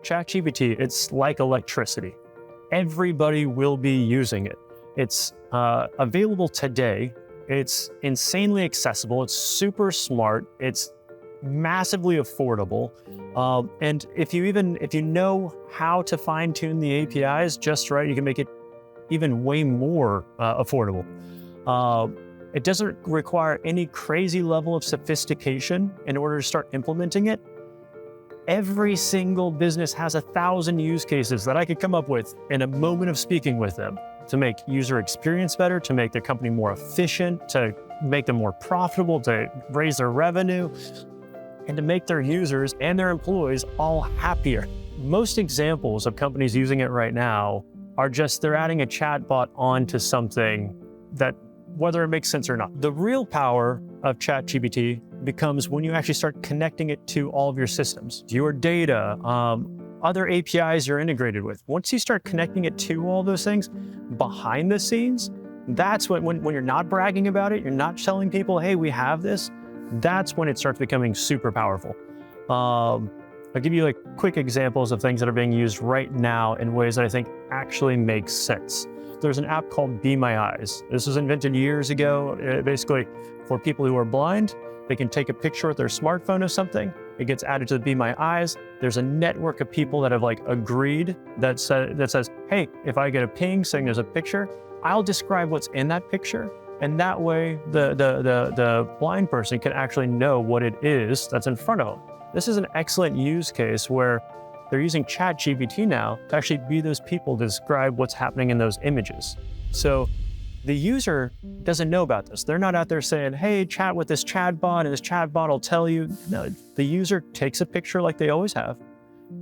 ChatGPT, it's like electricity. Everybody will be using it. It's available today. It's insanely accessible. It's super smart. It's massively affordable. And if you know how to fine tune the APIs just right, you can make it even way more affordable. It doesn't require any crazy level of sophistication in order to start implementing it. Every single business has 1,000 use cases that I could come up with in a moment of speaking with them to make user experience better, to make their company more efficient, to make them more profitable, to raise their revenue, and to make their users and their employees all happier. Most examples of companies using it right now are just they're adding a chatbot onto something that, whether it makes sense or not. The real power of ChatGPT becomes when you actually start connecting it to all of your systems, your data, other APIs you're integrated with. Once you start connecting it to all those things behind the scenes, that's when you're not bragging about it, you're not telling people, hey, we have this, that's when it starts becoming super powerful. I'll give you like quick examples of things that are being used right now in ways that I think actually make sense. There's an app called Be My Eyes. This was invented years ago. Basically, for people who are blind, they can take a picture with their smartphone of something. It gets added to the Be My Eyes. There's a network of people that have agreed that says, hey, if I get a ping saying there's a picture, I'll describe what's in that picture. And that way, the blind person can actually know what it is that's in front of them. This is an excellent use case where they're using ChatGPT now to actually be those people to describe what's happening in those images. So the user doesn't know about this. They're not out there saying, hey, chat with this chatbot and this chatbot will tell you. No, the user takes a picture like they always have.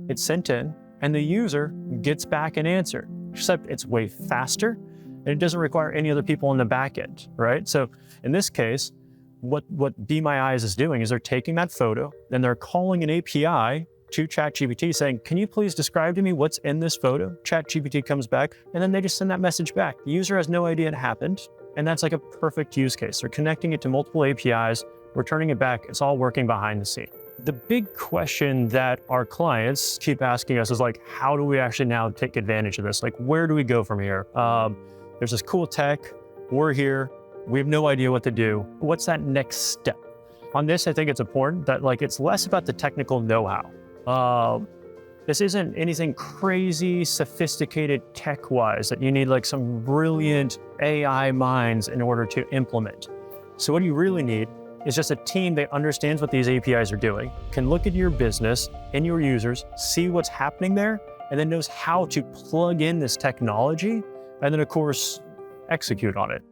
It's sent in and the user gets back an answer, except it's way faster and it doesn't require any other people on the back end, right? So in this case, what Be My Eyes is doing is they're taking that photo and they're calling an API to ChatGPT saying, can you please describe to me what's in this photo? ChatGPT comes back and then they just send that message back. The user has no idea it happened. And that's like a perfect use case. They're connecting it to multiple APIs, returning it back. It's all working behind the scene. The big question that our clients keep asking us is like, how do we actually now take advantage of this? Like, where do we go from here? There's this cool tech, we're here, we have no idea what to do. What's that next step? On this, I think it's important that it's less about the technical know-how. This isn't anything crazy, sophisticated tech-wise that you need some brilliant AI minds in order to implement. So what you really need is just a team that understands what these APIs are doing, can look at your business and your users, see what's happening there, and then knows how to plug in this technology, and then of course, execute on it.